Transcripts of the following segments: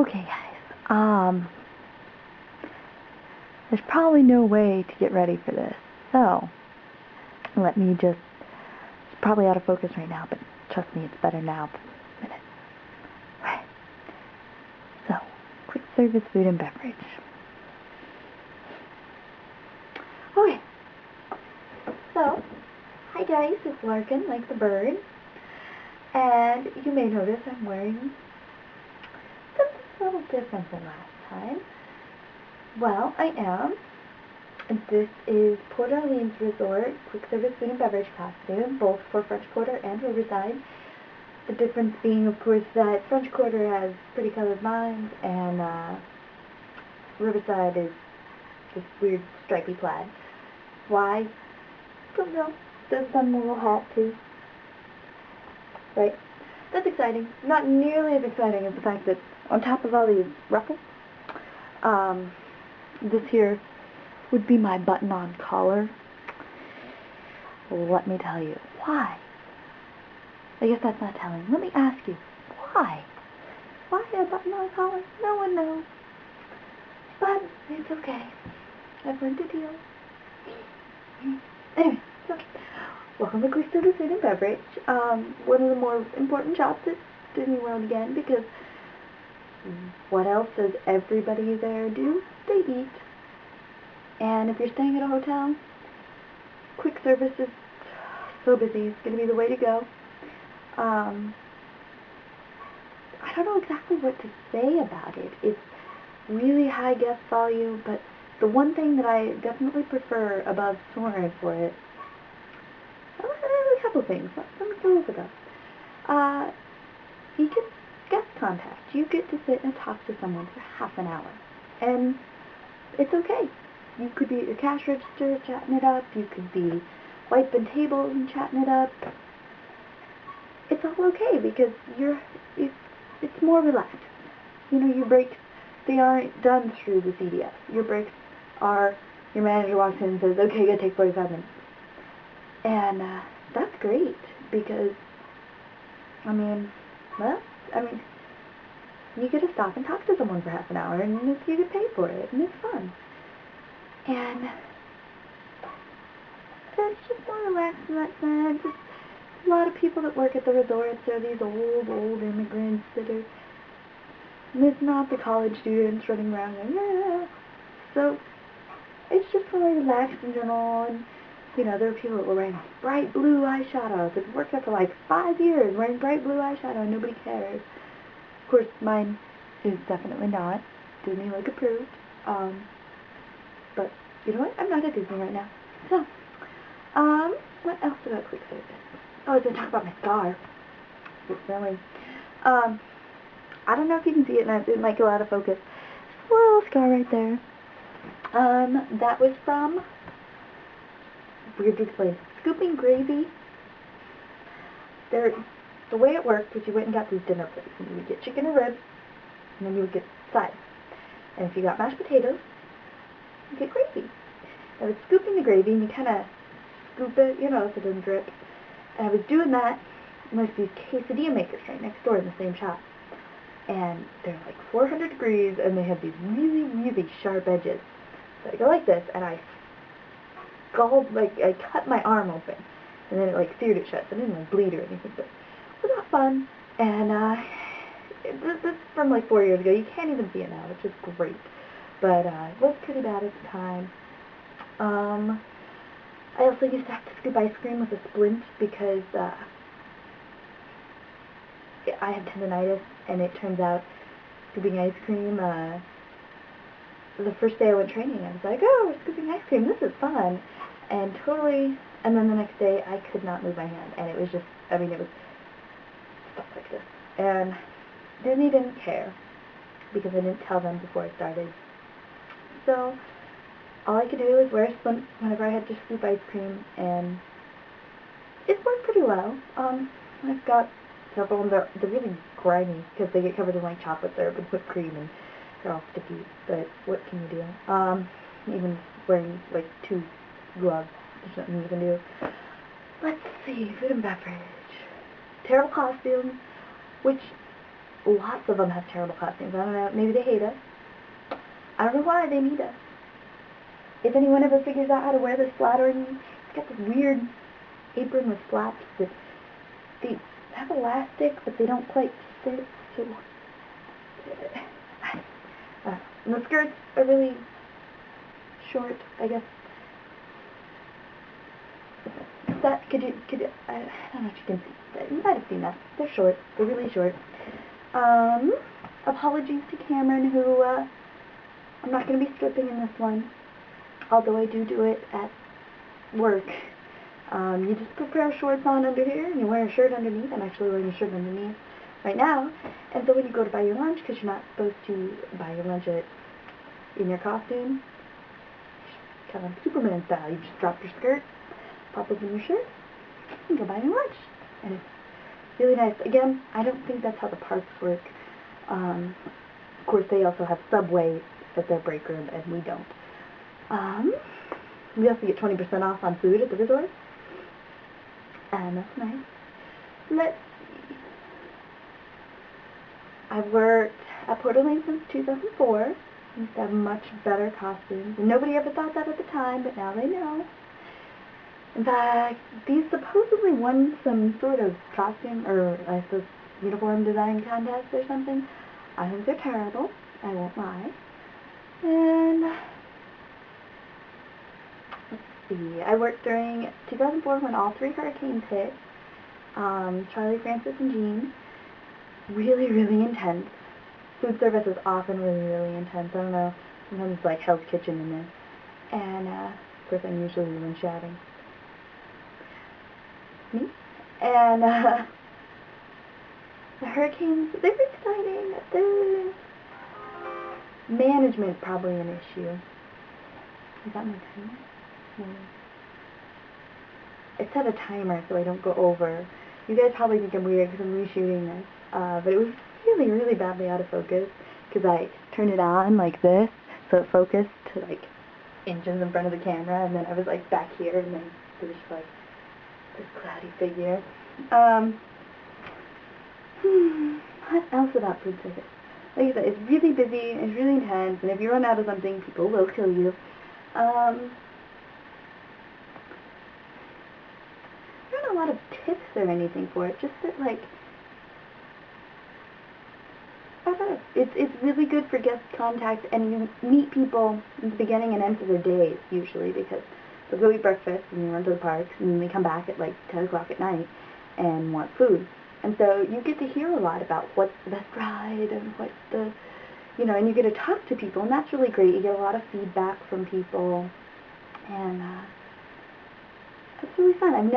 Okay, guys. There's probably no way to get ready for this, so let me just. It's probably out of focus right now, but trust me, it's better now. Minute. Right. So, quick service food and beverage. Okay. So, hi guys, it's Larkin, like the bird, and you may notice I'm wearing something a little different than last time. Well, I am. This is Port Orleans Resort quick service food and beverage costume, both for French Quarter and Riverside. The difference being, of course, that French Quarter has pretty colored lines, and Riverside is this weird stripy plaid. Why? Don't know. There's some little hat too. Right? That's exciting. Not nearly as exciting as the fact that on top of all these ruffles, this here would be my button-on collar. Let me tell you. Why? I guess that's not telling. Let me ask you. Why? Why a button-on collar? No one knows. But it's okay. I've learned to deal. Anyway, so welcome to Quick Service Food and Beverage. One of the more important jobs at Disney World again, because what else does everybody there do? They eat. And if you're staying at a hotel, quick service is so busy. It's going to be the way to go. I don't know exactly what to say about it. It's really high guest value, but the one thing that I definitely prefer above soaring for it, well, there's a couple things. Let me go over those. You get guest contact. You get to sit and talk to someone for half an hour. And it's okay. You could be at your cash register chatting it up. You could be wiping tables and chatting it up. It's all okay because it's more relaxed. You know, your breaks, they aren't done through the CDS. Your breaks are, your manager walks in and says, okay, you gotta take 45 minutes. And that's great because, you get to stop and talk to someone for half an hour and you get paid for it and it's fun. And it's just more relaxed in that sense. It's a lot of people that work at the resorts are these old immigrants that are, and it's not the college students running around going, yeah. So it's just really relaxed in general. And you know, there are people that were wearing bright blue eyeshadow that worked there for like 5 years wearing bright blue eyeshadow and nobody cares. Of course, mine is definitely not Disney Look approved. But you know what? I'm not at Disney right now. So, what else about quick service? Oh, I was going to talk about my scar. It's really, I don't know if you can see it, and it might go out of focus. There's a little scar right there. That was from, weird to explain, scooping gravy. The way it worked was you went and got these dinner plates, and you would get chicken or ribs, and then you would get sides. And if you got mashed potatoes, you get gravy. I was scooping the gravy, and you kind of scoop it, you know, so it doesn't drip. And I was doing that, and there's these quesadilla makers right next door in the same shop. And they're like 400 degrees, and they have these really, really sharp edges. So I go like this, and I cut my arm open, and then it like seared it shut, so I didn't like bleed or anything, but it was not fun. And this is from like 4 years ago. You can't even see it now, which is great. But it was pretty bad at the time. I also used to have to scoop ice cream with a splint because I had tendonitis, and it turns out scooping ice cream, the first day I went training, I was like, oh, we're scooping ice cream, this is fun. And and then the next day I could not move my hand, and it was just, it was stuff like this. And Disney didn't care because I didn't tell them before I started. So all I could do was wear a splint whenever I had to scoop ice cream, and it worked pretty well. I've got several, and they're really grimy because they get covered in like chocolate syrup and whipped cream, and they're all sticky, but what can you do? Even wearing like 2 gloves, there's nothing you can do. Let's see, food and beverage. Terrible costumes, which lots of them have terrible costumes. I don't know, maybe they hate us. I don't know why they need us. If anyone ever figures out how to wear this flattering, it's got this weird apron with flaps that they have elastic, but they don't quite fit, so and the skirts are really short, I guess. That could you I don't know if you can see that. You might have seen that. They're short. They're really short. Apologies to Cameron, who I'm not going to be stripping in this one, although I do it at work. You just put a pair of shorts on under here, and you wear a shirt underneath. I'm actually wearing a shirt underneath right now. And so when you go to buy your lunch, because you're not supposed to buy your lunch in your costume, kind of Superman style, you just drop your skirt, pop open your shirt, and go buy your lunch. And it's really nice. Again, I don't think that's how the parks work. Of course, they also have Subway at their break room, and we don't. We also get 20% off on food at the resort. And that's nice. Let's see. I've worked at Port Orleans since 2004. I used to have much better costumes. And nobody ever thought that at the time, but now they know. In fact, these supposedly won some sort of costume, or I suppose uniform design contest or something. I think they're terrible. I won't lie. And let's see. I worked during 2004 when all 3 hurricanes hit. Charlie, Francis, and Jean. Really, really intense. Food service is often really, really intense. I don't know. Sometimes it's like Hell's Kitchen in there. And, of course, I'm usually the one shouting. Me. And, the hurricanes, they're exciting. The management probably an issue. Is that my timer? No. I set a timer so I don't go over. You guys probably think I'm weird because I'm reshooting this. But it was really, really badly out of focus because I turned it on like this so it focused to like inches in front of the camera, and then I was like back here, and then it was just like this cloudy figure. What else about food service? Like I said, it's really busy, it's really intense, and if you run out of something, people will kill you. There aren't a lot of tips or anything for it, just that, like, I don't know, it's really good for guest contact, and you meet people in the beginning and end of their days, usually, because they'll go eat breakfast, and you run to the parks, and then they come back at, like, 10 o'clock at night and want food. And so you get to hear a lot about what's the best ride, and what's the, you know, and you get to talk to people, and that's really great. You get a lot of feedback from people, and it's really fun. I don't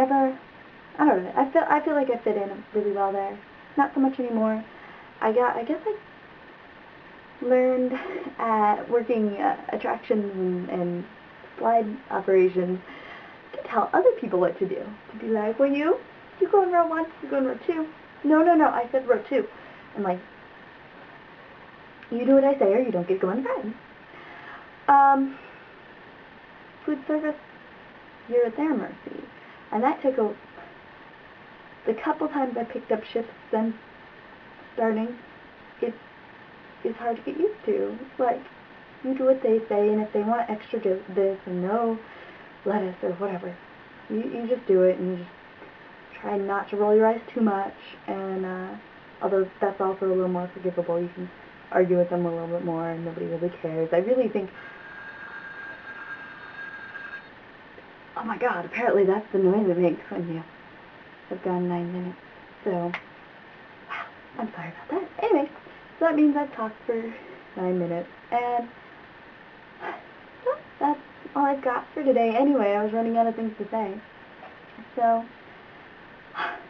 know, I feel like I fit in really well there. Not so much anymore. I guess I learned at working attractions and slide operations to tell other people what to do. To be like, well, you go in row 1, you go in row 2. No, I said row 2. And like, you do what I say or you don't get to go in front. Food service, you're at their mercy. And that took the couple times I picked up shifts since starting, it's hard to get used to. It's like, you do what they say, and if they want extra this and no lettuce or whatever, you just do it, and you just try not to roll your eyes too much, and although that's also a little more forgivable, you can argue with them a little bit more, and nobody really cares. I really think, oh my god, apparently that's the noise it makes when you have gone 9 minutes, so, wow, I'm sorry about that. Anyway, so that means I've talked for 9 minutes, and well, that's all I've got for today. Anyway, I was running out of things to say, so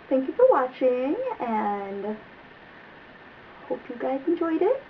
thank you for watching, and hope you guys enjoyed it.